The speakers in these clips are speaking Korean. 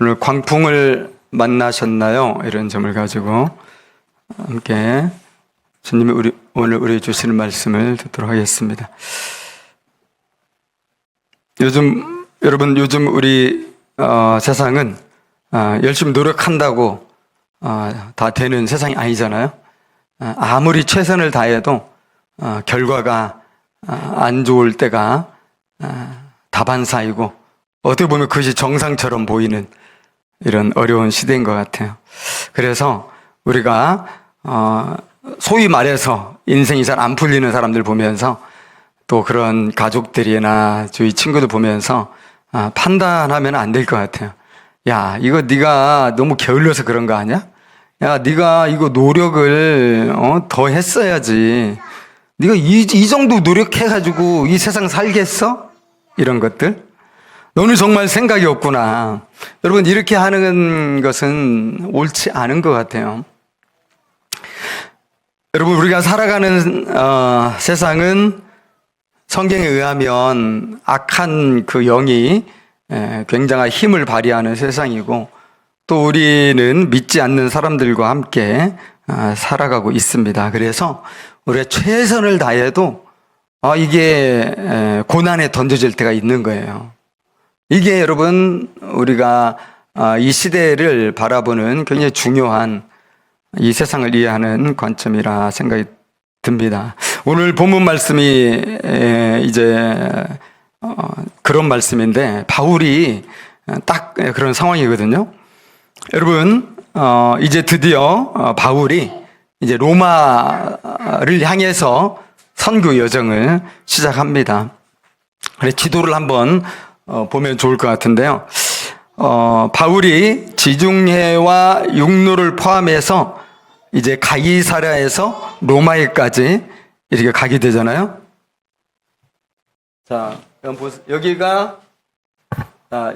오늘 광풍을 만나셨나요? 이런 점을 가지고 함께 주님이 오늘 우리 주시는 말씀을 듣도록 하겠습니다. 여러분 요즘 우리 세상은 열심히 노력한다고 다 되는 세상이 아니잖아요. 아무리 최선을 다해도 결과가 안 좋을 때가 다반사이고 어떻게 보면 그것이 정상처럼 보이는 이런 어려운 시대인 것 같아요. 그래서 우리가 소위 말해서 인생이 잘 안 풀리는 사람들 보면서 또 그런 가족들이나 주위 친구들 보면서 판단하면 안 될 것 같아요. 야, 이거 네가 너무 게을러서 그런 거 아니야? 야, 네가 이거 노력을 더 했어야지. 네가 이 정도 노력해가지고 이 세상 살겠어? 이런 것들. 너는 정말 생각이 없구나. 여러분, 이렇게 하는 것은 옳지 않은 것 같아요. 여러분, 우리가 살아가는 세상은 성경에 의하면 악한 그 영이 굉장한 힘을 발휘하는 세상이고, 또 우리는 믿지 않는 사람들과 함께 살아가고 있습니다. 그래서 우리가 최선을 다해도 이게 고난에 던져질 때가 있는 거예요. 이게 여러분 우리가 이 시대를 바라보는 굉장히 중요한 이 세상을 이해하는 관점이라 생각이 듭니다. 오늘 본문 말씀이 이제 그런 말씀인데 바울이 딱 그런 상황이거든요. 여러분 이제 드디어 바울이 이제 로마를 향해서 선교 여정을 시작합니다. 그래서 지도를 한번 보면 좋을 것 같은데요. 바울이 지중해와 육로를 포함해서 이제 가이사랴에서 로마에까지 이렇게 가게 되잖아요. 자,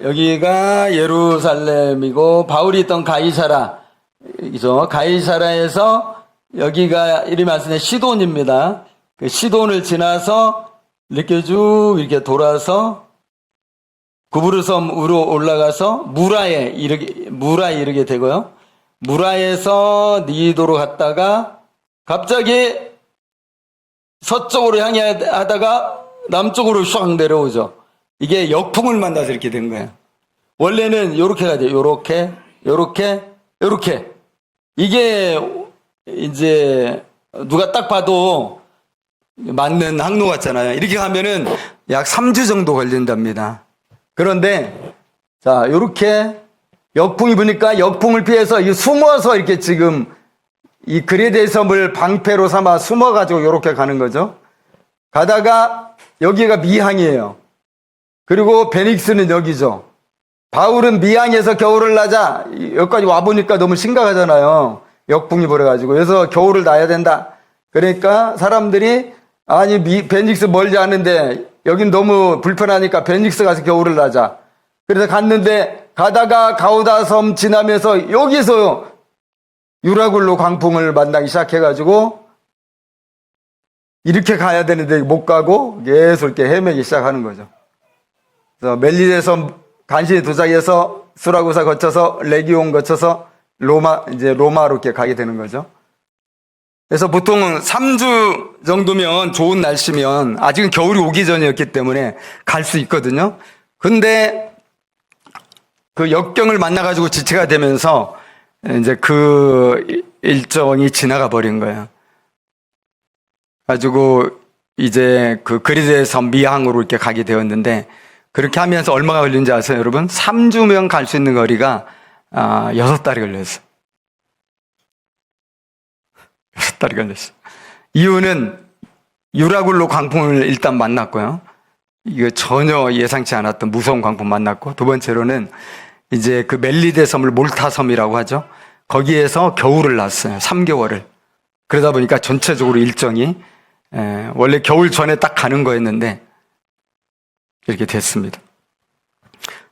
여기가 예루살렘이고 바울이 있던 가이사랴이죠. 가이사랴에서 여기가 이름이 안 쓰네 시돈입니다. 그 시돈을 지나서 이렇게 쭉 이렇게 돌아서 구브르섬으로 올라가서 무라에 이르게 되고요. 무라에서 니도로 갔다가 갑자기 서쪽으로 향해 하다가 남쪽으로 샥 내려오죠. 이게 역풍을 만나서 이렇게 된 거예요. 원래는 요렇게 가야 돼요. 요렇게. 이게 이제 누가 딱 봐도 맞는 항로 같잖아요. 이렇게 가면은 약 3주 정도 걸린답니다. 그런데 자, 요렇게 역풍이 부니까 역풍을 피해서 숨어서 이렇게 지금 이 그레데 섬을 방패로 삼아 숨어가지고 요렇게 가는 거죠. 가다가 여기가 미항이에요. 그리고 베닉스는 여기죠. 바울은 미항에서 겨울을 나자 여기까지 와보니까 너무 심각하잖아요. 역풍이 불어가지고. 그래서 겨울을 나야 된다. 그러니까 사람들이 아니 베닉스 멀지 않은데 여긴 너무 불편하니까 베닉스 가서 겨울을 나자. 그래서 갔는데 가다가 가우다 섬 지나면서 여기서 유라굴로 광풍을 만나기 시작해가지고 이렇게 가야 되는데 못 가고 계속 이렇게 헤매기 시작하는 거죠. 그래서 멜리데 섬 간신히 도착해서 수라구사 거쳐서 레기온 거쳐서 로마로 이렇게 가게 되는 거죠. 그래서 보통 3주 정도면 좋은 날씨면 아직은 겨울이 오기 전이었기 때문에 갈 수 있거든요. 근데 그 역경을 만나가지고 지체가 되면서 이제 그 일정이 지나가 버린 거예요. 가지고 이제 그 그리스에서 미항으로 이렇게 가게 되었는데 그렇게 하면서 얼마가 걸린지 아세요, 여러분? 3주면 갈 수 있는 거리가 6달이 걸렸어요. 6달이 걸렸어요. 이유는 유라굴로 광풍을 일단 만났고요. 이거 전혀 예상치 않았던 무서운 광풍 만났고, 두 번째로는 이제 그 멜리데 섬을 몰타섬이라고 하죠. 거기에서 겨울을 났어요. 3개월을. 그러다 보니까 전체적으로 일정이 원래 겨울 전에 딱 가는 거였는데 이렇게 됐습니다.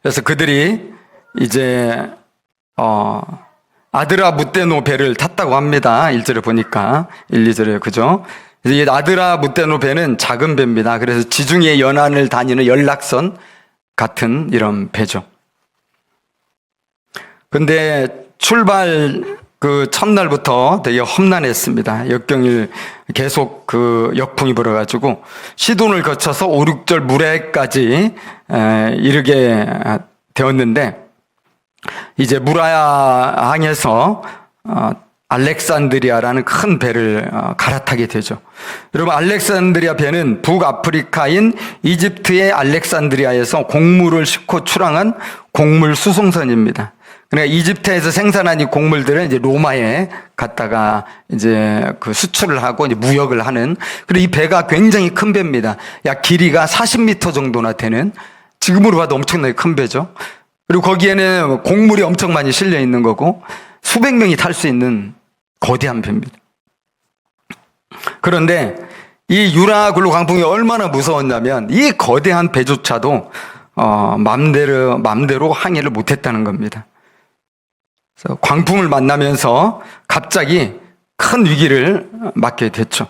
그래서 그들이 이제 아드라 무테노 배를 탔다고 합니다. 1절에 보니까 1, 2절에 그죠? 이 아드라 무테노 배는 작은 배입니다. 그래서 지중해 연안을 다니는 연락선 같은 이런 배죠. 근데 출발 그 첫날부터 되게 험난했습니다. 역경일 계속 그 역풍이 불어가지고 시돈을 거쳐서 5, 6절 무라야까지 이르게 되었는데, 이제 무라야항에서 알렉산드리아라는 큰 배를 갈아타게 되죠. 여러분, 알렉산드리아 배는 북아프리카인 이집트의 알렉산드리아에서 곡물을 싣고 출항한 곡물 수송선입니다. 그러니까 이집트에서 생산한 이 곡물들은 이제 로마에 갔다가 이제 그 수출을 하고 이제 무역을 하는, 그리고 이 배가 굉장히 큰 배입니다. 약 길이가 40m 정도나 되는, 지금으로 봐도 엄청나게 큰 배죠. 그리고 거기에는 곡물이 엄청 많이 실려 있는 거고 수백 명이 탈 수 있는 거대한 배입니다. 그런데 이 유라굴로 광풍이 얼마나 무서웠냐면 이 거대한 배조차도 맘대로 항해를 못했다는 겁니다. 그래서 광풍을 만나면서 갑자기 큰 위기를 맞게 됐죠.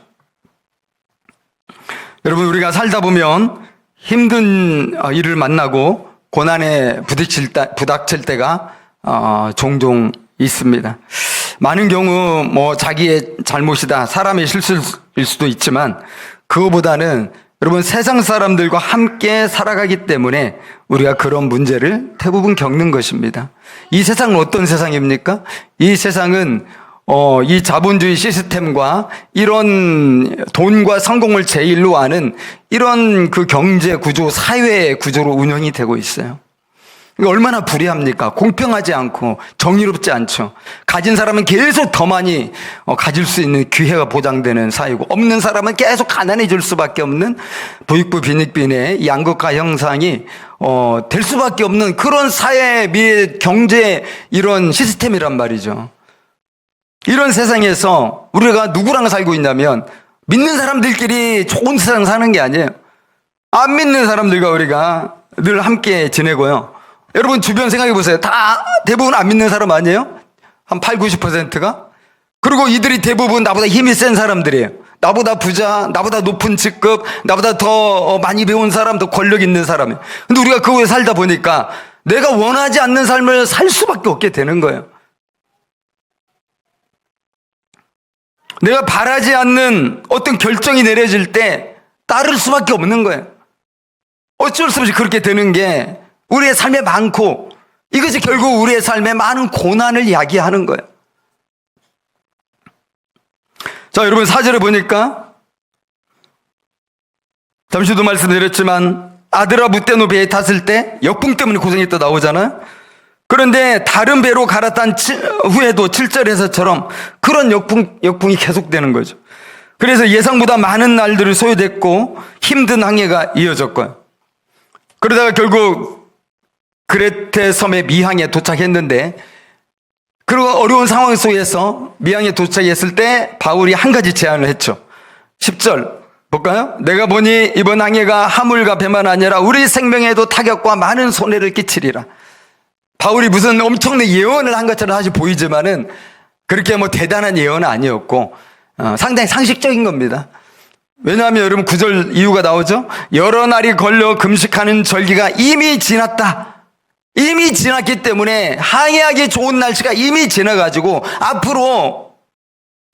여러분, 우리가 살다 보면 힘든 일을 만나고 고난에 부닥칠 때가 종종 있습니다. 많은 경우 뭐 자기의 잘못이다, 사람의 실수일 수도 있지만, 그거보다는 여러분, 세상 사람들과 함께 살아가기 때문에 우리가 그런 문제를 대부분 겪는 것입니다. 이 세상은 어떤 세상입니까? 이 세상은 이 자본주의 시스템과 이런 돈과 성공을 제일로 아는 이런 그 경제 구조, 사회 구조로 운영이 되고 있어요. 얼마나 불의합니까? 공평하지 않고 정의롭지 않죠. 가진 사람은 계속 더 많이 가질 수 있는 기회가 보장되는 사회고, 없는 사람은 계속 가난해질 수밖에 없는 부익부 빈익빈의 양극화 형상이 될 수밖에 없는 그런 사회 및 경제 이런 시스템이란 말이죠. 이런 세상에서 우리가 누구랑 살고 있냐면 믿는 사람들끼리 좋은 세상 사는 게 아니에요. 안 믿는 사람들과 우리가 늘 함께 지내고요. 여러분, 주변 생각해 보세요. 다 대부분 안 믿는 사람 아니에요? 한 8, 90%가? 그리고 이들이 대부분 나보다 힘이 센 사람들이에요. 나보다 부자, 나보다 높은 직급, 나보다 더 많이 배운 사람, 더 권력 있는 사람이에요. 근데 우리가 그 후에 살다 보니까 내가 원하지 않는 삶을 살 수밖에 없게 되는 거예요. 내가 바라지 않는 어떤 결정이 내려질 때 따를 수밖에 없는 거예요. 어쩔 수 없이 그렇게 되는 게 우리의 삶에 많고, 이것이 결국 우리의 삶에 많은 고난을 이야기하는 거예요. 자, 여러분, 4절에 보니까 잠시도 말씀드렸지만 아드라 무떼노 배에 탔을 때 역풍 때문에 고생했다 나오잖아요. 그런데 다른 배로 갈아탄 후에도 7절에서처럼 그런 역풍이 계속되는 거죠. 그래서 예상보다 많은 날들을 소요됐고 힘든 항해가 이어졌고요. 그러다가 결국 그레테 섬의 미항에 도착했는데, 그리고 어려운 상황 속에서 미항에 도착했을 때 바울이 한 가지 제안을 했죠. 10절 볼까요? 내가 보니 이번 항해가 하물과 배만 아니라 우리 생명에도 타격과 많은 손해를 끼치리라. 바울이 무슨 엄청난 예언을 한 것처럼 사실 보이지만은 그렇게 뭐 대단한 예언은 아니었고 상당히 상식적인 겁니다. 왜냐하면 여러분 9절 이유가 나오죠. 여러 날이 걸려 금식하는 절기가 이미 지났다. 이미 지났기 때문에 항해하기 좋은 날씨가 이미 지나가지고 앞으로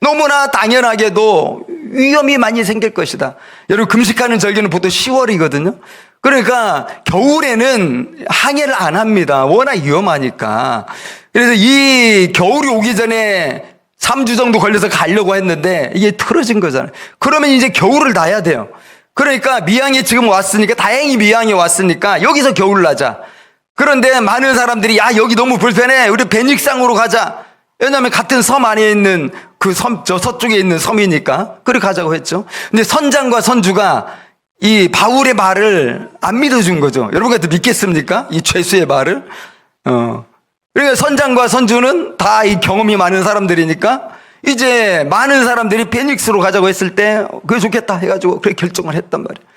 너무나 당연하게도 위험이 많이 생길 것이다. 여러분, 금식하는 절기는 보통 10월이거든요. 그러니까 겨울에는 항해를 안 합니다. 워낙 위험하니까. 그래서 이 겨울이 오기 전에 3주 정도 걸려서 가려고 했는데 이게 틀어진 거잖아요. 그러면 이제 겨울을 나야 돼요. 그러니까 미항에 지금 왔으니까, 다행히 미항에 왔으니까 여기서 겨울을 나자. 그런데 많은 사람들이 야, 여기 너무 불편해, 우리 베닉상으로 가자. 왜냐하면 같은 섬 안에 있는 그 섬, 저 서쪽에 있는 섬이니까 그렇게 가자고 했죠. 근데 선장과 선주가 이 바울의 말을 안 믿어준 거죠. 여러분 같은 믿겠습니까? 이 죄수의 말을. 그러니까 선장과 선주는 다 이 경험이 많은 사람들이니까 이제 많은 사람들이 베닉스로 가자고 했을 때 그게 좋겠다 해가지고 그렇게 결정을 했단 말이에요.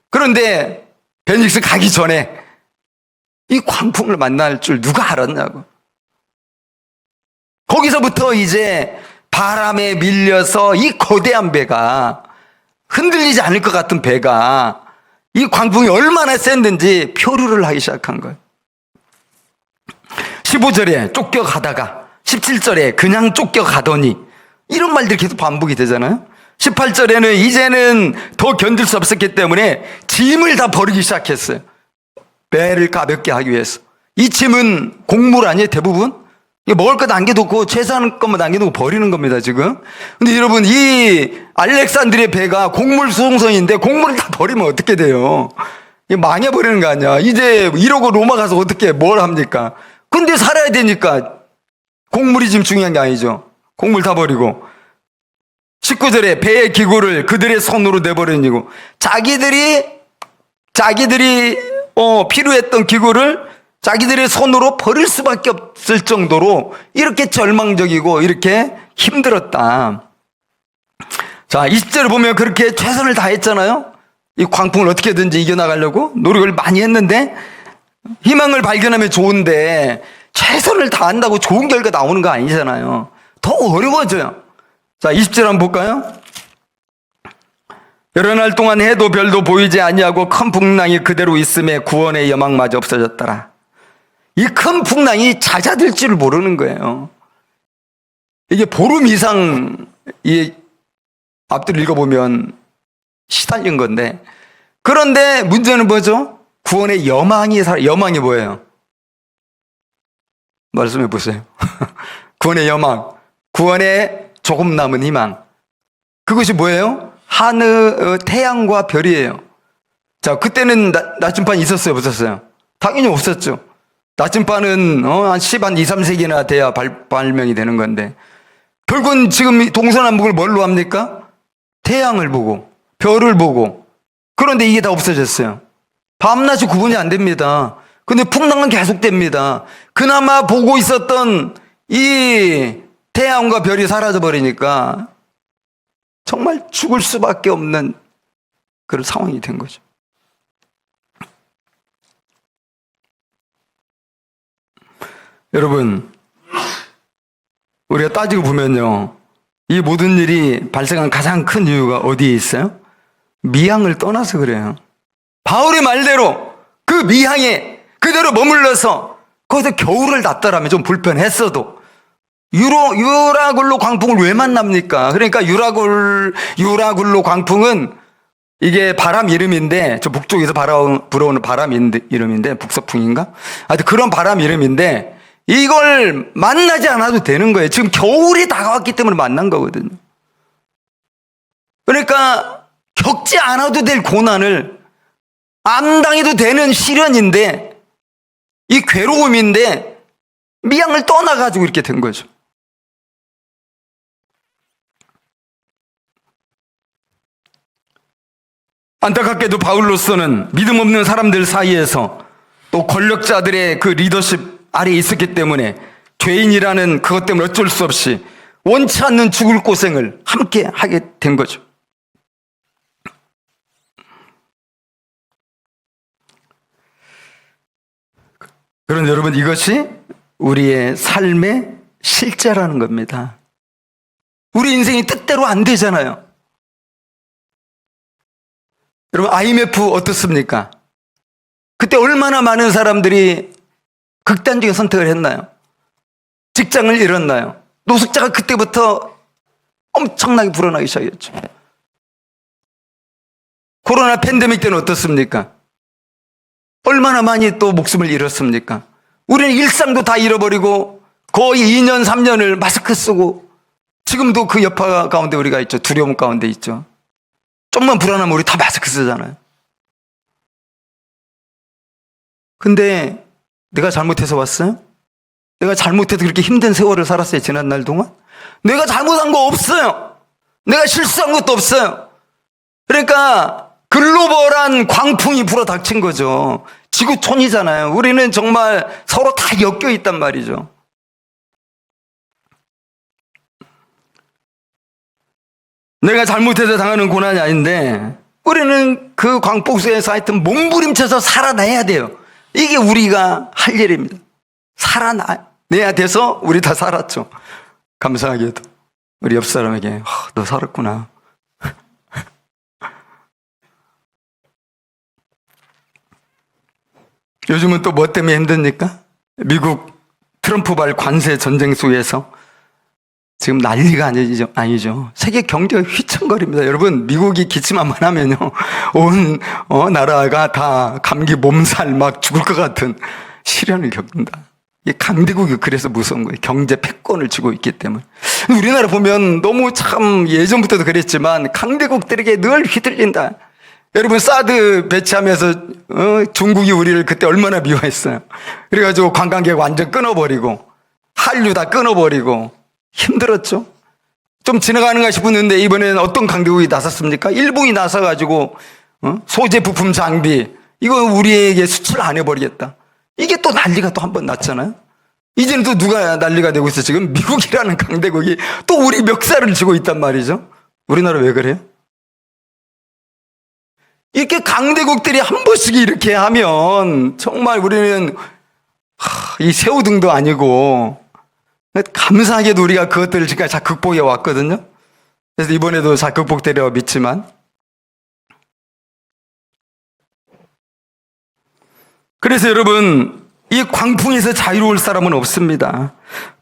그런데 베닉스 가기 전에 이 광풍을 만날 줄 누가 알았냐고. 거기서부터 이제 바람에 밀려서 이 거대한 배가, 흔들리지 않을 것 같은 배가 이 광풍이 얼마나 셌는지 표류를 하기 시작한 거예요. 15절에 쫓겨가다가 17절에 그냥 쫓겨가더니 이런 말들이 계속 반복이 되잖아요. 18절에는 이제는 더 견딜 수 없었기 때문에 짐을 다 버리기 시작했어요. 배를 가볍게 하기 위해서. 이 짐은 곡물 아니에요, 대부분? 먹을 것 남겨두고 최소한 것만 남겨두고 버리는 겁니다, 지금. 근데 여러분, 이 알렉산드리아 배가 곡물 수송선인데 곡물을 다 버리면 어떻게 돼요? 망해버리는 거 아니야. 이제 이러고 로마 가서 어떻게 뭘 합니까? 근데 살아야 되니까 곡물이 지금 중요한 게 아니죠. 곡물 다 버리고. 19절에 배의 기구를 그들의 손으로 내버리고 자기들이 필요했던 기구를 자기들의 손으로 버릴 수밖에 없을 정도로 이렇게 절망적이고 이렇게 힘들었다. 자, 20절을 보면 그렇게 최선을 다했잖아요. 이 광풍을 어떻게든지 이겨나가려고 노력을 많이 했는데 희망을 발견하면 좋은데 최선을 다한다고 좋은 결과 나오는 거 아니잖아요. 더 어려워져요. 자, 20절 한번 볼까요? 여러 날 동안 해도 별도 보이지 아니하고 큰 풍랑이 그대로 있음에 구원의 여망마저 없어졌더라. 이 큰 풍랑이 잦아들 줄 모르는 거예요. 이게 보름 이상 이 앞뒤를 읽어보면 시달린 건데, 그런데 문제는 뭐죠? 구원의 여망이 뭐예요? 말씀해 보세요. 구원의 여망, 구원의 조금 남은 희망. 그것이 뭐예요? 태양과 별이에요. 자, 그때는 나침반이 있었어요, 없었어요? 당연히 없었죠. 나침반은 한 2, 3세기나 돼야 발명이 되는 건데, 결국은 지금 동서남북을 뭘로 합니까? 태양을 보고 별을 보고. 그런데 이게 다 없어졌어요. 밤낮이 구분이 안 됩니다. 근데 풍랑은 계속됩니다. 그나마 보고 있었던 이 태양과 별이 사라져 버리니까 정말 죽을 수밖에 없는 그런 상황이 된 거죠. 여러분, 우리가 따지고 보면요, 이 모든 일이 발생한 가장 큰 이유가 어디에 있어요? 미항을 떠나서 그래요. 바울의 말대로 그 미항에 그대로 머물러서 거기서 겨울을 났더라면 좀 불편했어도, 유라굴로 광풍을 왜 만납니까? 그러니까 유라굴로 광풍은 이게 바람 이름인데, 저 북쪽에서 불어오는 바람 이름인데, 북서풍인가? 하여튼 그런 바람 이름인데, 이걸 만나지 않아도 되는 거예요. 지금 겨울이 다가왔기 때문에 만난 거거든요. 그러니까 겪지 않아도 될 고난을 안 당해도 되는 시련인데, 이 괴로움인데 미항을 떠나가지고 이렇게 된 거죠. 안타깝게도 바울로서는 믿음 없는 사람들 사이에서 또 권력자들의 그 리더십 아래에 있었기 때문에 죄인이라는 그것 때문에 어쩔 수 없이 원치 않는 죽을 고생을 함께 하게 된 거죠. 그런데 여러분, 이것이 우리의 삶의 실제라는 겁니다. 우리 인생이 뜻대로 안 되잖아요. 여러분, IMF 어떻습니까? 그때 얼마나 많은 사람들이 극단적인 선택을 했나요? 직장을 잃었나요? 노숙자가 그때부터 엄청나게 불어나기 시작했죠. 코로나 팬데믹 때는 어떻습니까? 얼마나 많이 또 목숨을 잃었습니까? 우리는 일상도 다 잃어버리고 거의 2년, 3년을 마스크 쓰고 지금도 그 여파 가운데 우리가 있죠. 두려움 가운데 있죠. 좀만 불안하면 우리 다 마스크 쓰잖아요. 근데 내가 잘못해서 왔어요? 내가 잘못해서 그렇게 힘든 세월을 살았어요, 지난 날 동안? 내가 잘못한 거 없어요. 내가 실수한 것도 없어요. 그러니까 글로벌한 광풍이 불어닥친 거죠. 지구촌이잖아요. 우리는 정말 서로 다 엮여 있단 말이죠. 내가 잘못해서 당하는 고난이 아닌데 우리는 그 광풍 속에서 하여튼 몸부림쳐서 살아내야 돼요. 이게 우리가 할 일입니다. 살아내야 돼서 우리 다 살았죠. 감사하게도 우리 옆 사람에게 너 살았구나. 요즘은 또 뭐 때문에 힘듭니까? 미국 트럼프발 관세 전쟁 속에서 지금 난리가 아니죠. 세계 경제가 휘청거립니다. 여러분, 미국이 기침한번 하면요, 온 나라가 다 감기 몸살 막 죽을 것 같은 시련을 겪는다. 이 강대국이 그래서 무서운 거예요. 경제 패권을 쥐고 있기 때문에. 우리나라 보면 너무 참 예전부터도 그랬지만 강대국들에게 늘 휘둘린다. 여러분, 사드 배치하면서 중국이 우리를 그때 얼마나 미워했어요. 그래가지고 관광객 완전 끊어버리고 한류 다 끊어버리고 힘들었죠. 좀 지나가는가 싶었는데 이번에는 어떤 강대국이 나섰습니까? 일본이 나서가지고 소재 부품 장비 이거 우리에게 수출 안 해버리겠다. 이게 또 난리가 또 한 번 났잖아요. 이제는 또 누가 난리가 되고 있어. 지금 미국이라는 강대국이 또 우리 멱살을 쥐고 있단 말이죠. 우리나라 왜 그래요? 이렇게 강대국들이 한 번씩 이렇게 하면 정말 우리는 이 새우등도 아니고 감사하게도 우리가 그것들을 지금까지 잘 극복해 왔거든요. 그래서 이번에도 잘 극복되리라고 믿지만, 그래서 여러분, 이 광풍에서 자유로울 사람은 없습니다.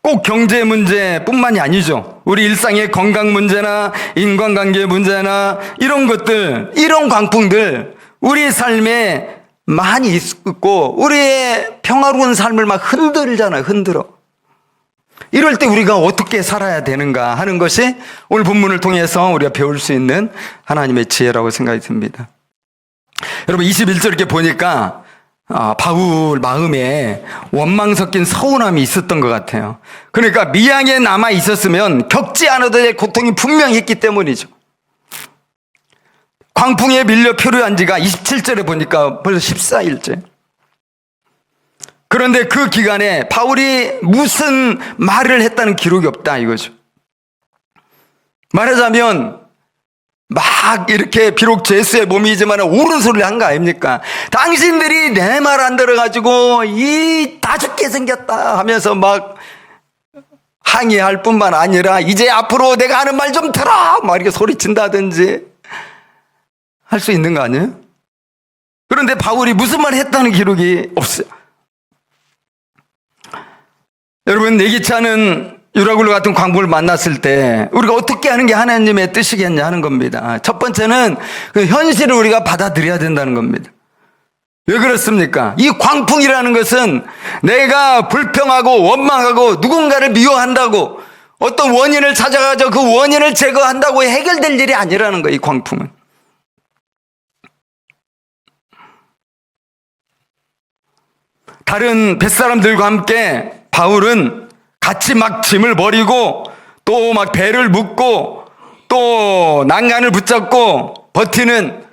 꼭 경제 문제뿐만이 아니죠. 우리 일상의 건강 문제나 인간관계 문제나 이런 것들, 이런 광풍들 우리의 삶에 많이 있고 우리의 평화로운 삶을 막 흔들잖아요. 흔들어. 이럴 때 우리가 어떻게 살아야 되는가 하는 것이 오늘 본문을 통해서 우리가 배울 수 있는 하나님의 지혜라고 생각이 듭니다. 여러분, 21절 이렇게 보니까 바울 마음에 원망 섞인 서운함이 있었던 것 같아요. 그러니까 미양에 남아 있었으면 겪지 않아도 될 고통이 분명히 있기 때문이죠. 광풍에 밀려 표류한 지가 27절에 보니까 벌써 14일째. 그런데 그 기간에 바울이 무슨 말을 했다는 기록이 없다 이거죠. 말하자면 막 이렇게 비록 죄수의 몸이지만 옳은 소리를 한 거 아닙니까? 당신들이 내 말 안 들어가지고 다 죽게 생겼다 하면서 막 항의할 뿐만 아니라 이제 앞으로 내가 하는 말 좀 들어! 막 이렇게 소리친다든지 할 수 있는 거 아니에요? 그런데 바울이 무슨 말 했다는 기록이 없어요. 여러분, 예기치 않은 유라굴로 같은 광풍을 만났을 때 우리가 어떻게 하는 게 하나님의 뜻이겠냐 하는 겁니다. 첫 번째는 그 현실을 우리가 받아들여야 된다는 겁니다. 왜 그렇습니까? 이 광풍이라는 것은 내가 불평하고 원망하고 누군가를 미워한다고 어떤 원인을 찾아가지고 그 원인을 제거한다고 해결될 일이 아니라는 거예요. 이 광풍은. 다른 뱃사람들과 함께 바울은 같이 막 짐을 버리고 또 막 배를 묶고 또 난간을 붙잡고 버티는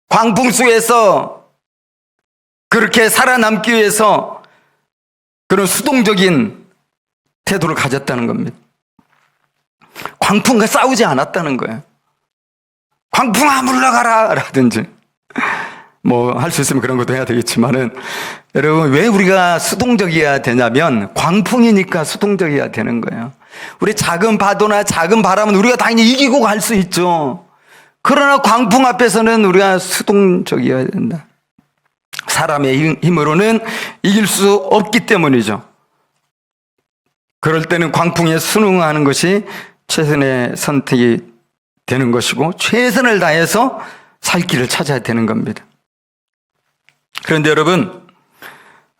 광풍 속에서 그렇게 살아남기 위해서 그런 수동적인 태도를 가졌다는 겁니다. 광풍과 싸우지 않았다는 거예요. 광풍아 물러가라 라든지 뭐 할 수 있으면 그런 것도 해야 되겠지만은, 여러분, 왜 우리가 수동적이어야 되냐면 광풍이니까 수동적이어야 되는 거예요. 우리 작은 파도나 작은 바람은 우리가 당연히 이기고 갈 수 있죠. 그러나 광풍 앞에서는 우리가 수동적이어야 된다. 사람의 힘으로는 이길 수 없기 때문이죠. 그럴 때는 광풍에 순응하는 것이 최선의 선택이 되는 것이고 최선을 다해서 살 길을 찾아야 되는 겁니다. 그런데 여러분,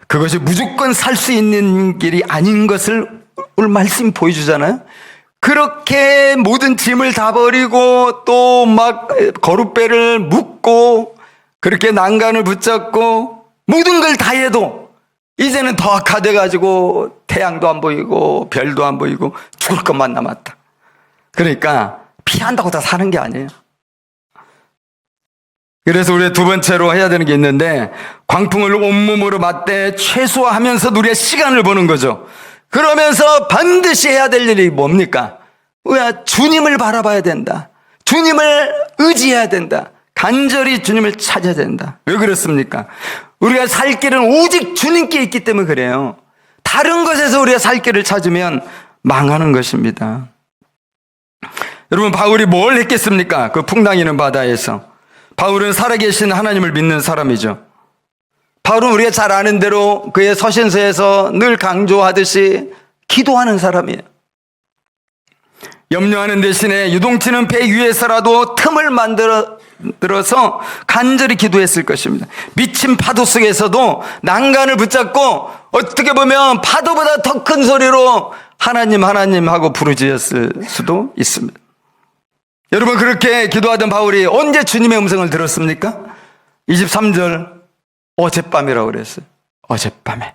그것이 무조건 살 수 있는 길이 아닌 것을 오늘 말씀이 보여주잖아요. 그렇게 모든 짐을 다 버리고 또 막 거룻배를 묶고 그렇게 난간을 붙잡고 모든 걸 다 해도 이제는 더 악화돼가지고 태양도 안 보이고 별도 안 보이고 죽을 것만 남았다. 그러니까 피한다고 다 사는 게 아니에요. 그래서 우리 두 번째로 해야 되는 게 있는데, 광풍을 온몸으로 맞대 최소화하면서 우리가 시간을 버는 거죠. 그러면서 반드시 해야 될 일이 뭡니까? 우리가 주님을 바라봐야 된다. 주님을 의지해야 된다. 간절히 주님을 찾아야 된다. 왜 그렇습니까? 우리가 살 길은 오직 주님께 있기 때문에 그래요. 다른 것에서 우리가 살 길을 찾으면 망하는 것입니다. 여러분, 바울이 뭘 했겠습니까? 그 풍랑이는 바다에서. 바울은 살아계신 하나님을 믿는 사람이죠. 바울은 우리가 잘 아는 대로 그의 서신서에서 늘 강조하듯이 기도하는 사람이에요. 염려하는 대신에 유동치는 배 위에서라도 틈을 만들어서 간절히 기도했을 것입니다. 미친 파도 속에서도 난간을 붙잡고 어떻게 보면 파도보다 더 큰 소리로 하나님 하나님 하고 부르짖었을 수도 있습니다. 여러분, 그렇게 기도하던 바울이 언제 주님의 음성을 들었습니까? 23절, 어젯밤이라고 그랬어요. 어젯밤에.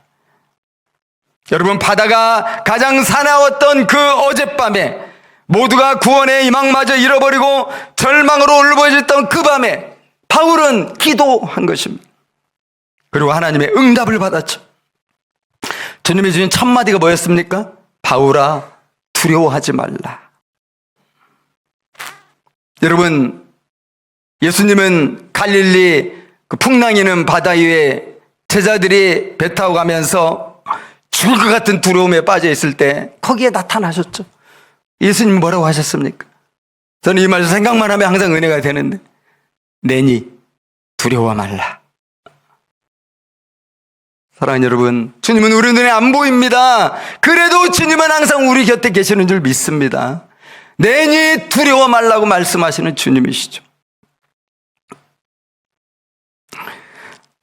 여러분, 바다가 가장 사나웠던 그 어젯밤에, 모두가 구원의 희망마저 잃어버리고 절망으로 울부짖던 그 밤에 바울은 기도한 것입니다. 그리고 하나님의 응답을 받았죠. 주님이 주신 첫 마디가 뭐였습니까? 바울아, 두려워하지 말라. 여러분, 예수님은 갈릴리 그 풍랑이는 바다 위에 제자들이 배 타고 가면서 죽을 것 같은 두려움에 빠져 있을 때 거기에 나타나셨죠. 예수님 뭐라고 하셨습니까? 저는 이 말 생각만 하면 항상 은혜가 되는데, 내니 두려워 말라. 사랑하는 여러분, 주님은 우리 눈에 안 보입니다. 그래도 주님은 항상 우리 곁에 계시는 줄 믿습니다. 내니 두려워 말라고 말씀하시는 주님이시죠.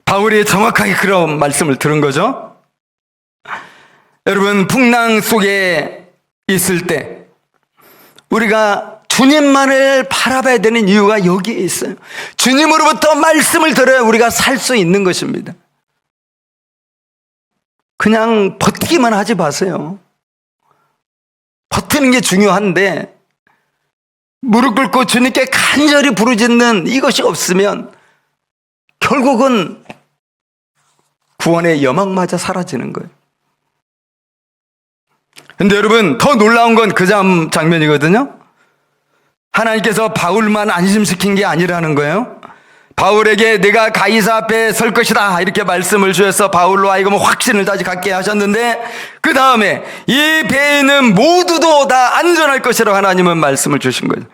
바울이 정확하게 그런 말씀을 들은 거죠. 여러분, 풍랑 속에 있을 때 우리가 주님만을 바라봐야 되는 이유가 여기에 있어요. 주님으로부터 말씀을 들어야 우리가 살 수 있는 것입니다. 그냥 버티기만 하지 마세요. 버티는 게 중요한데 무릎 꿇고 주님께 간절히 부르짖는 이것이 없으면 결국은 구원의 여망마저 사라지는 거예요. 근데 여러분, 더 놀라운 건 그 장면이거든요. 하나님께서 바울만 안심시킨 게 아니라는 거예요. 바울에게 내가 가이사 앞에 설 것이다 이렇게 말씀을 주셔서 바울로 하여금 확신을 다시 갖게 하셨는데, 그 다음에 이 배에 있는 모두도 다 안전할 것이라고 하나님은 말씀을 주신 거예요.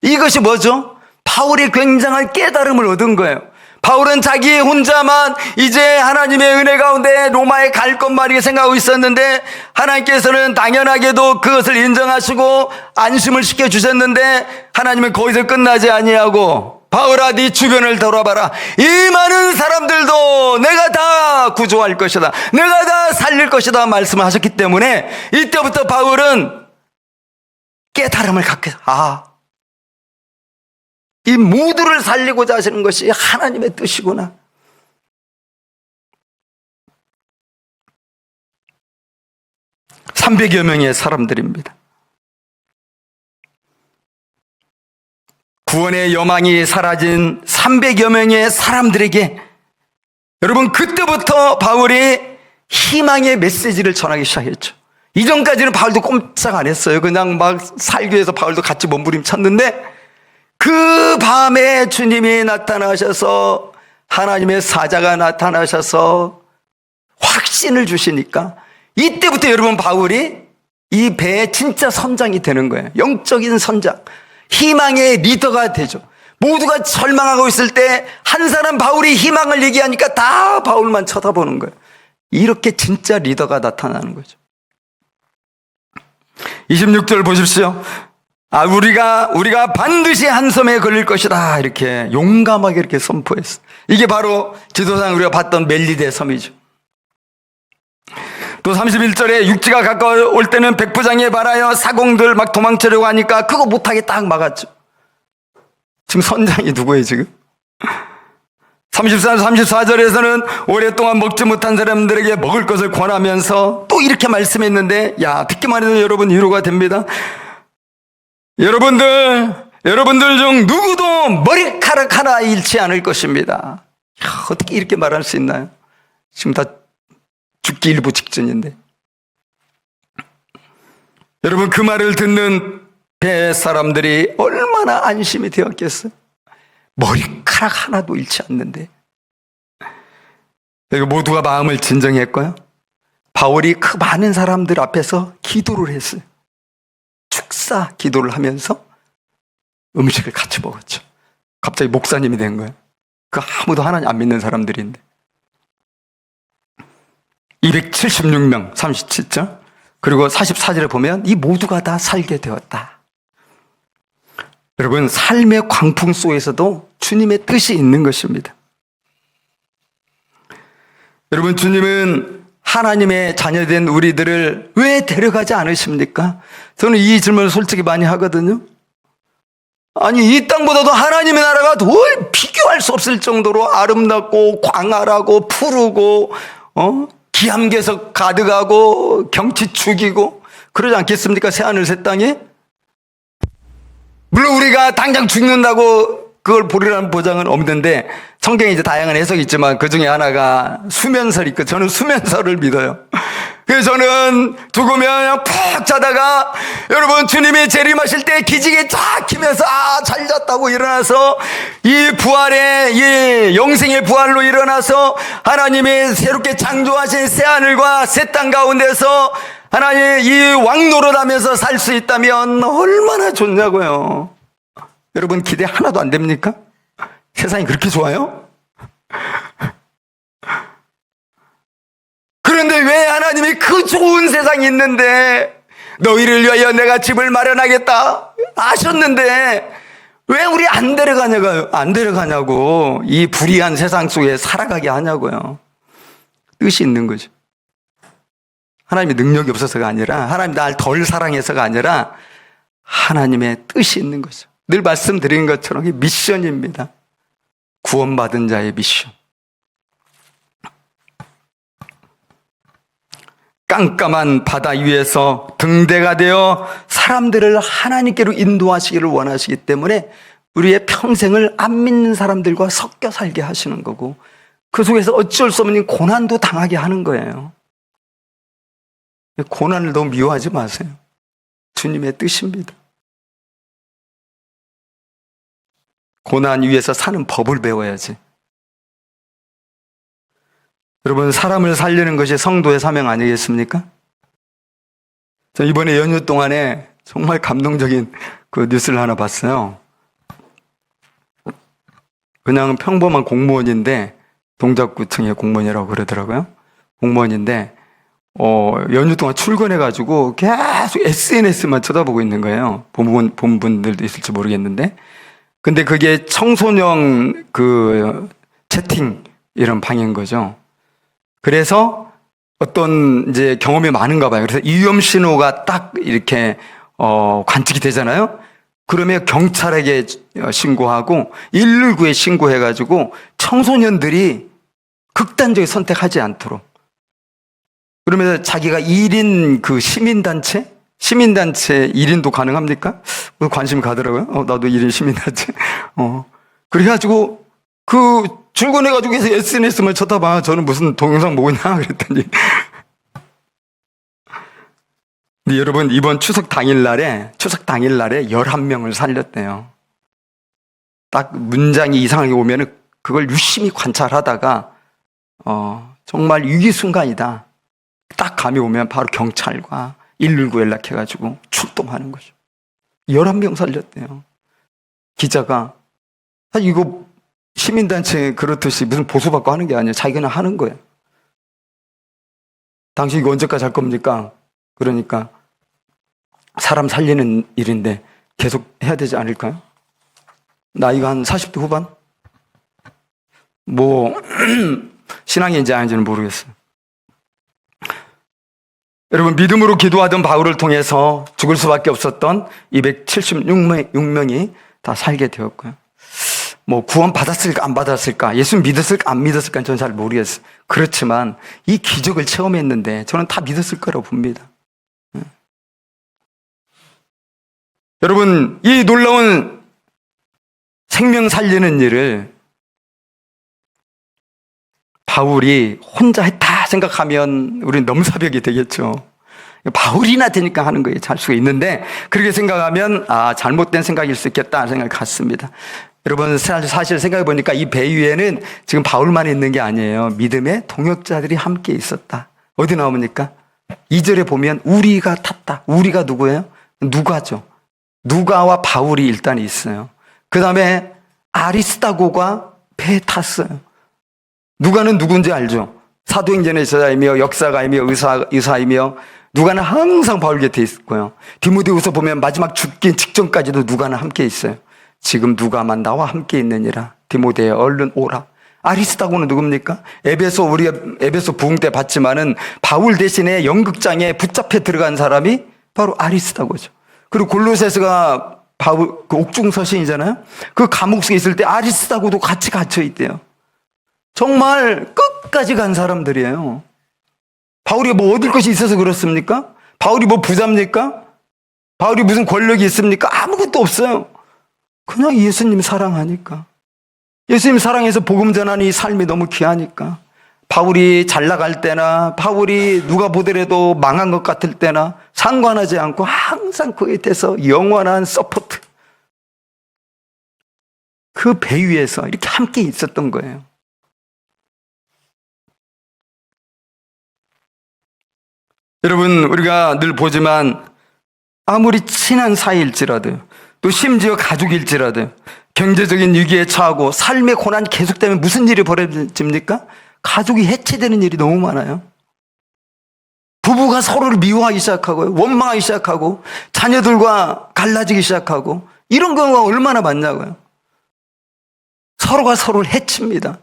이것이 뭐죠? 바울이 굉장한 깨달음을 얻은 거예요. 바울은 자기 혼자만 이제 하나님의 은혜 가운데 로마에 갈 것만 이렇게 생각하고 있었는데, 하나님께서는 당연하게도 그것을 인정하시고 안심을 시켜주셨는데, 하나님은 거기서 끝나지 아니하고 바울아, 네 주변을 돌아봐라. 이 많은 사람들도 내가 다 구조할 것이다, 내가 다 살릴 것이다 말씀하셨기 때문에 이때부터 바울은 깨달음을 갖게, 이 모두를 살리고자 하시는 것이 하나님의 뜻이구나. (300여) 명의 사람들입니다. 구원의 여망이 사라진 300여 명의 사람들에게, 여러분, 그때부터 바울이 희망의 메시지를 전하기 시작했죠. 이전까지는 바울도 꼼짝 안 했어요. 그냥 막 살기 위해서 바울도 같이 몸부림쳤는데, 그 밤에 주님이 나타나셔서, 하나님의 사자가 나타나셔서 확신을 주시니까 이때부터 여러분, 바울이 이 배의 진짜 선장이 되는 거예요. 영적인 선장, 희망의 리더가 되죠. 모두가 절망하고 있을 때 한 사람 바울이 희망을 얘기하니까 다 바울만 쳐다보는 거예요. 이렇게 진짜 리더가 나타나는 거죠. 26절 보십시오. 우리가 반드시 한 섬에 걸릴 것이다 이렇게 용감하게 이렇게 선포했어. 이게 바로 지도상 우리가 봤던 멜리데 섬이죠. 또 31절에 육지가 가까울 때는 백부장에 발하여 사공들 막 도망치려고 하니까 그거 못하게 딱 막았죠. 지금 선장이 누구예요 지금? 34절에서는 오랫동안 먹지 못한 사람들에게 먹을 것을 권하면서 또 이렇게 말씀했는데, 야, 듣기만 해도 여러분 위로가 됩니다. 여러분들 중 누구도 머리카락 하나 잃지 않을 것입니다. 야, 어떻게 이렇게 말할 수 있나요? 지금 다 죽기 일부 직전인데. 여러분, 그 말을 듣는 배 사람들이 얼마나 안심이 되었겠어요? 머리카락 하나도 잃지 않는데. 모두가 마음을 진정했고요, 바울이 그 많은 사람들 앞에서 기도를 했어요. 축사 기도를 하면서 음식을 같이 먹었죠. 갑자기 목사님이 된 거예요. 그 아무도 하나님 안 믿는 사람들인데. 276명, 37절. 그리고 44절에 보면 이 모두가 다 살게 되었다. 여러분, 삶의 광풍 속에서도 주님의 뜻이 있는 것입니다. 여러분, 주님은 하나님의 자녀된 우리들을 왜 데려가지 않으십니까? 저는 이 질문을 솔직히 많이 하거든요. 아니, 이 땅보다도 하나님의 나라가 더 비교할 수 없을 정도로 아름답고 광활하고 푸르고 기암괴석 가득하고 경치 죽이고 그러지 않겠습니까? 새하늘 새 땅에. 물론 우리가 당장 죽는다고 그걸 보리라는 보장은 없는데 성경에 이제 다양한 해석이 있지만 그 중에 하나가 수면설이 있고 저는 수면설을 믿어요. 그래서 저는 죽으면 그냥 푹 자다가 여러분 주님이 재림하실 때 기지개 쫙 키면서 잘 잤다고 일어나서 이 부활의 이 영생의 부활로 일어나서 하나님의 새롭게 창조하신 새하늘과 새 땅 가운데서 하나님의 이 왕노릇하면서 살 수 있다면 얼마나 좋냐고요. 여러분 기대 하나도 안 됩니까? 세상이 그렇게 좋아요? 그런데 왜 하나님이 그 좋은 세상이 있는데 너희를 위하여 내가 집을 마련하겠다 아셨는데 왜 우리 안 데려가냐고 이 불의한 세상 속에 살아가게 하냐고요. 뜻이 있는 거죠. 하나님의 능력이 없어서가 아니라 하나님 날 덜 사랑해서가 아니라 하나님의 뜻이 있는 거죠. 늘 말씀드린 것처럼 이게 미션입니다. 구원받은 자의 미션. 깜깜한 바다 위에서 등대가 되어 사람들을 하나님께로 인도하시기를 원하시기 때문에 우리의 평생을 안 믿는 사람들과 섞여 살게 하시는 거고 그 속에서 어쩔 수 없는 고난도 당하게 하는 거예요. 고난을 너무 미워하지 마세요. 주님의 뜻입니다. 고난 위에서 사는 법을 배워야지. 여러분, 사람을 살리는 것이 성도의 사명 아니겠습니까? 저 이번에 연휴 동안에 정말 감동적인 그 뉴스를 하나 봤어요. 그냥 평범한 공무원인데, 동작구청의 공무원이라고 그러더라고요. 공무원인데, 연휴 동안 출근해가지고 계속 SNS만 쳐다보고 있는 거예요. 본 분들도 있을지 모르겠는데. 근데 그게 청소년 채팅 이런 방인 거죠. 그래서 어떤 이제 경험이 많은가 봐요. 그래서 위험 신호가 딱 이렇게 관측이 되잖아요. 그러면 경찰에게 신고하고 119에 신고해가지고 청소년들이 극단적인 선택하지 않도록. 그러면서 자기가 1인 시민단체 1인도 가능합니까? 관심이 가더라고요. 나도 1인 시민단체. 그래가지고 출근해가지고 해서 SNS만 쳐다봐. 저는 무슨 동영상 보고 있나? 그랬더니. 근데 여러분, 이번 추석 당일날에 11명을 살렸대요. 딱 문장이 이상하게 오면은 그걸 유심히 관찰하다가, 정말 위기순간이다. 딱 감이 오면 바로 경찰과 119 연락해가지고 출동하는 거죠. 11명 살렸대요. 기자가, 사실 이거 시민단체 그렇듯이 무슨 보수받고 하는 게 아니에요. 자기가 하는 거예요. 당신 이거 언제까지 할 겁니까? 그러니까 사람 살리는 일인데 계속 해야 되지 않을까요? 나이가 한 40대 후반? 신앙인지 아닌지는 모르겠어요. 여러분, 믿음으로 기도하던 바울을 통해서 죽을 수밖에 없었던 276명이 다 살게 되었고요. 구원 받았을까 안 받았을까, 예수 믿었을까 안 믿었을까 저는 잘 모르겠어요. 그렇지만 이 기적을 체험했는데 저는 다 믿었을 거라고 봅니다. 여러분, 이 놀라운 생명 살리는 일을 바울이 혼자 했다 생각하면 우리는 넘사벽이 되겠죠. 바울이나 되니까 하는 거예요. 잘 수가 있는데 그렇게 생각하면 잘못된 생각일 수 있겠다 생각이 같습니다. 여러분, 사실 생각해 보니까 이 배 위에는 지금 바울만 있는 게 아니에요. 믿음의 동역자들이 함께 있었다. 어디 나옵니까? 2절에 보면 우리가 탔다. 우리가 누구예요? 누가죠. 누가와 바울이 일단 있어요. 그 다음에 아리스다고가 배에 탔어요. 누가는 누군지 알죠? 사도행전에서이며 역사가이며 의사이며 누가는 항상 바울 곁에 있고요. 디모데후서 보면 마지막 죽기 직전까지도 누가는 함께 있어요. 지금 누가만 나와 함께 있느니라. 디모데야 얼른 오라. 아리스다고는 누굽니까? 우리가 에베소 부흥 때 봤지만은 바울 대신에 연극장에 붙잡혀 들어간 사람이 바로 아리스다고죠. 그리고 골로새서가 바울 그 옥중 서신이잖아요. 그 감옥 속에 있을 때 아리스다고도 같이 갇혀 있대요. 정말 끝까지 간 사람들이에요. 바울이 뭐 얻을 것이 있어서 그렇습니까? 바울이 뭐 부자입니까? 바울이 무슨 권력이 있습니까? 아무것도 없어요. 그냥 예수님 사랑하니까. 예수님 사랑해서 복음 전하는 이 삶이 너무 귀하니까. 바울이 잘 나갈 때나 바울이 누가 보더라도 망한 것 같을 때나 상관하지 않고 항상 그 곁에서 영원한 서포트. 그 배 위에서 이렇게 함께 있었던 거예요. 여러분, 우리가 늘 보지만 아무리 친한 사이일지라도 또 심지어 가족일지라도 경제적인 위기에 처하고 삶의 고난이 계속되면 무슨 일이 벌어집니까? 가족이 해체되는 일이 너무 많아요. 부부가 서로를 미워하기 시작하고요. 원망하기 시작하고 자녀들과 갈라지기 시작하고 이런 경우가 얼마나 많냐고요. 서로가 서로를 해칩니다.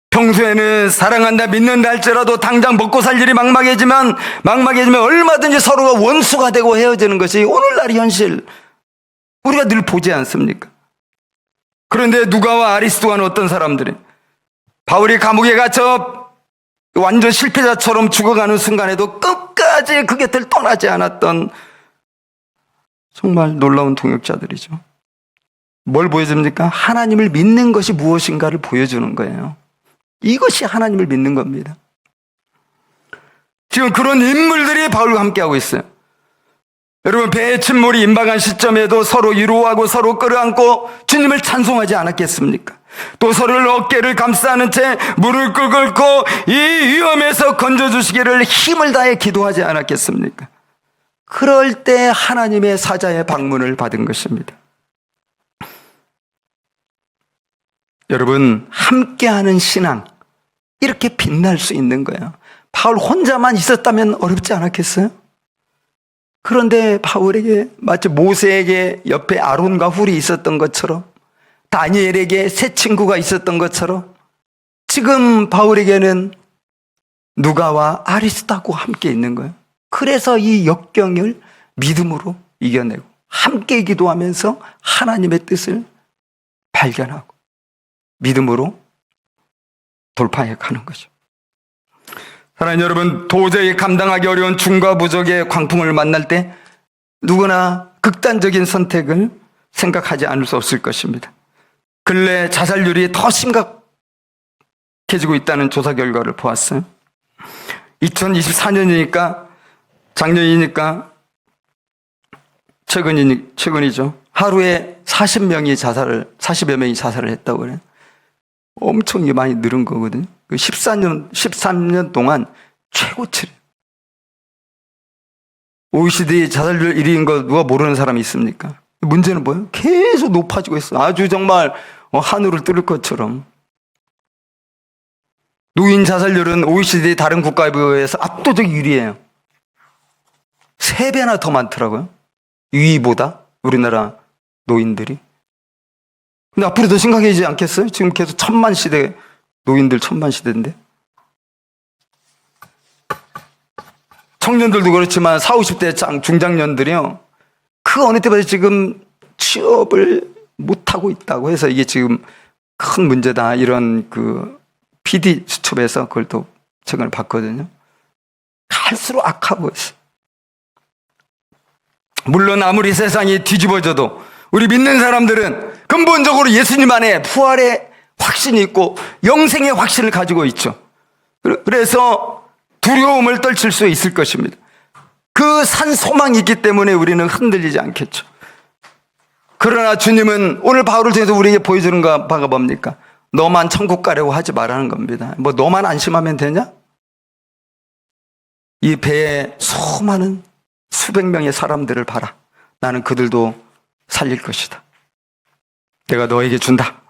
평소에는 사랑한다 믿는다 할지라도 당장 먹고 살 일이 막막해지면 얼마든지 서로가 원수가 되고 헤어지는 것이 오늘날의 현실 우리가 늘 보지 않습니까? 그런데 누가와 아리스도가는 어떤 사람들이 바울이 감옥에 갇혀 완전 실패자처럼 죽어가는 순간에도 끝까지 그 곁을 떠나지 않았던 정말 놀라운 동역자들이죠. 뭘 보여줍니까? 하나님을 믿는 것이 무엇인가를 보여주는 거예요. 이것이 하나님을 믿는 겁니다. 지금 그런 인물들이 바울과 함께하고 있어요. 여러분, 배의 침몰이 임박한 시점에도 서로 위로하고 서로 끌어안고 주님을 찬송하지 않았겠습니까? 또 서로를 어깨를 감싸는 채 무릎 꿇고 이 위험에서 건져주시기를 힘을 다해 기도하지 않았겠습니까? 그럴 때 하나님의 사자의 방문을 받은 것입니다. 여러분, 함께하는 신앙 이렇게 빛날 수 있는 거예요. 바울 혼자만 있었다면 어렵지 않았겠어요? 그런데 바울에게 마치 모세에게 옆에 아론과 훌이 있었던 것처럼 다니엘에게 세 친구가 있었던 것처럼 지금 바울에게는 누가와 아리스다고와 함께 있는 거예요. 그래서 이 역경을 믿음으로 이겨내고 함께 기도하면서 하나님의 뜻을 발견하고 믿음으로 돌파해 가는 거죠. 사랑하는 여러분, 도저히 감당하기 어려운 중과 부족의 광풍을 만날 때 누구나 극단적인 선택을 생각하지 않을 수 없을 것입니다. 근래 자살률이 더 심각해지고 있다는 조사 결과를 보았어요. 2024년이니까 작년이니까 최근이죠. 하루에 40여 명이 자살을 했다고 그래요. 엄청 많이 늘은 거거든요. 13년 동안 최고치래요. OECD 자살률 1위인 거 누가 모르는 사람이 있습니까? 문제는 뭐예요? 계속 높아지고 있어요. 아주 정말 하늘을 뚫을 것처럼. 노인 자살률은 OECD 다른 국가에 비해서 압도적 유리해요. 3배나 더 많더라고요. 위보다 우리나라 노인들이. 근데 앞으로 더 심각해지지 않겠어요? 지금 계속 노인들 1000만 시대인데. 청년들도 그렇지만 40, 50대 중장년들이요. 그 어느 때보다 지금 취업을 못하고 있다고 해서 이게 지금 큰 문제다. 이런 PD 수첩에서 그걸 또 최근에 봤거든요. 갈수록 악하고 있어. 물론 아무리 세상이 뒤집어져도 우리 믿는 사람들은 근본적으로 예수님 안에 부활의 확신이 있고 영생의 확신을 가지고 있죠. 그래서 두려움을 떨칠 수 있을 것입니다. 그 산 소망이 있기 때문에 우리는 흔들리지 않겠죠. 그러나 주님은 오늘 바울을 통해서 우리에게 보여주는 바가 뭡니까? 너만 천국 가려고 하지 말라는 겁니다. 뭐 너만 안심하면 되냐? 이 배에 수많은 수백 명의 사람들을 봐라. 나는 그들도 살릴 것이다. 내가 너에게 준다.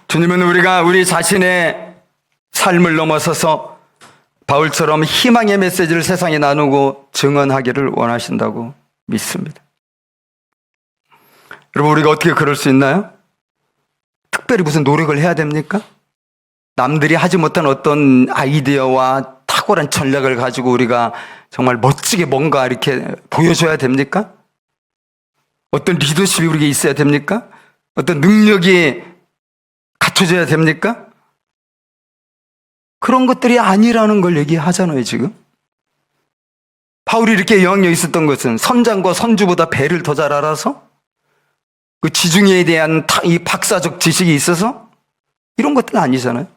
주님은 우리가 우리 자신의 삶을 넘어서서 바울처럼 희망의 메시지를 세상에 나누고 증언하기를 원하신다고 믿습니다. 여러분, 우리가 어떻게 그럴 수 있나요? 특별히 무슨 노력을 해야 됩니까? 남들이 하지 못한 어떤 아이디어와 탁월한 전략을 가지고 우리가 정말 멋지게 뭔가 이렇게 보여줘야 됩니까? 어떤 리더십이 우리에게 있어야 됩니까? 어떤 능력이 갖춰져야 됩니까? 그런 것들이 아니라는 걸 얘기하잖아요, 지금. 바울이 이렇게 영향력 있었던 것은 선장과 선주보다 배를 더 잘 알아서 그 지중해에 대한 이 박사적 지식이 있어서 이런 것들은 아니잖아요.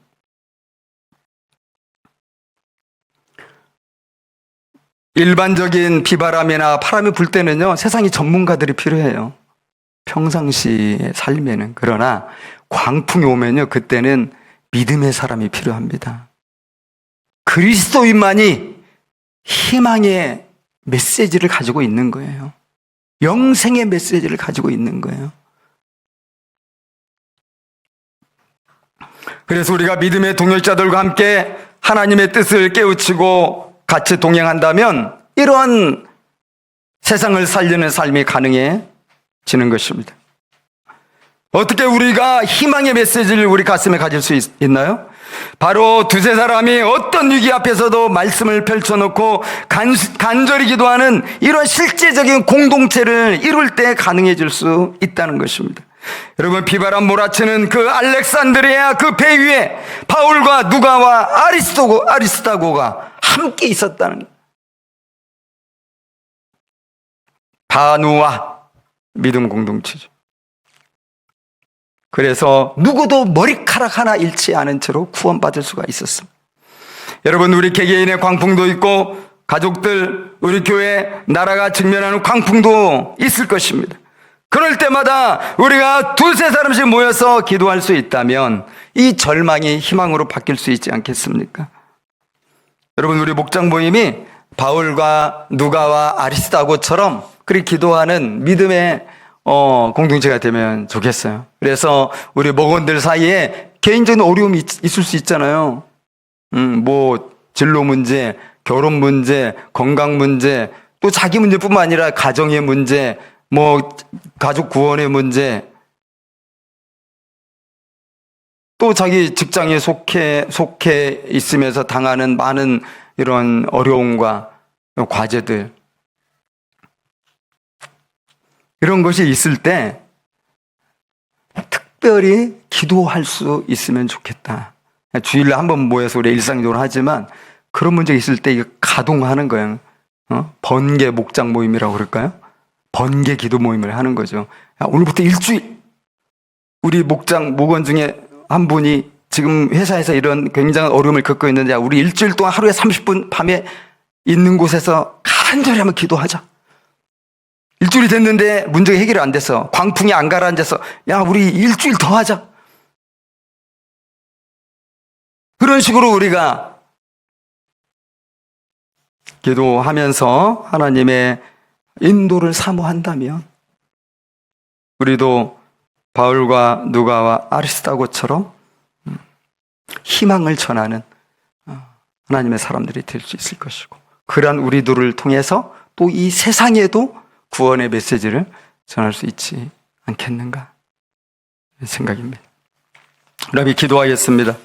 일반적인 비바람이나 바람이 불 때는요, 세상에 전문가들이 필요해요. 평상시의 삶에는. 그러나 광풍이 오면요, 그때는 믿음의 사람이 필요합니다. 그리스도인만이 희망의 메시지를 가지고 있는 거예요. 영생의 메시지를 가지고 있는 거예요. 그래서 우리가 믿음의 동역자들과 함께 하나님의 뜻을 깨우치고 같이 동행한다면 이러한 세상을 살리는 삶이 가능해지는 것입니다. 어떻게 우리가 희망의 메시지를 우리 가슴에 가질 수 있나요? 바로 두세 사람이 어떤 위기 앞에서도 말씀을 펼쳐놓고 간절히 기도하는 이런 실제적인 공동체를 이룰 때 가능해질 수 있다는 것입니다. 여러분, 비바람 몰아치는 그 알렉산드리아 그 배 위에 바울과 누가와 아리스다고가 함께 있었다는 거예요. 반우와 믿음 공동체죠. 그래서 누구도 머리카락 하나 잃지 않은 채로 구원받을 수가 있었습니다. 여러분, 우리 개개인의 광풍도 있고 가족들, 우리 교회, 나라가 직면하는 광풍도 있을 것입니다. 그럴 때마다 우리가 두세 사람씩 모여서 기도할 수 있다면 이 절망이 희망으로 바뀔 수 있지 않겠습니까? 여러분, 우리 목장 모임이 바울과 누가와 아리스다고처럼 그렇게 기도하는 믿음의 공동체가 되면 좋겠어요. 그래서 우리 목원들 사이에 개인적인 어려움이 있을 수 있잖아요. 뭐 진로 문제, 결혼 문제, 건강 문제, 또 자기 문제뿐만 아니라 가정의 문제, 뭐 가족 구원의 문제, 또 자기 직장에 속해 있으면서 당하는 많은 이런 어려움과 과제들, 이런 것이 있을 때 특별히 기도할 수 있으면 좋겠다. 주일날 한번 모여서 우리 일상적으로 하지만 그런 문제가 있을 때 이거 가동하는 거예요. 번개 목장 모임이라고 그럴까요? 번개 기도 모임을 하는 거죠. 오늘부터 일주일, 우리 목원 중에 한 분이 지금 회사에서 이런 굉장한 어려움을 겪고 있는데 우리 일주일 동안 하루에 30분 밤에 있는 곳에서 간절히 한번 기도하자. 일주일이 됐는데 문제가 해결이 안 돼서, 광풍이 안 가라앉아서, 야, 우리 일주일 더 하자. 그런 식으로 우리가 기도하면서 하나님의 인도를 사모한다면 우리도 바울과 누가와 아리스다고처럼 희망을 전하는 하나님의 사람들이 될 수 있을 것이고, 그러한 우리들을 통해서 또 이 세상에도 구원의 메시지를 전할 수 있지 않겠는가 생각입니다. 그럼 기도하겠습니다.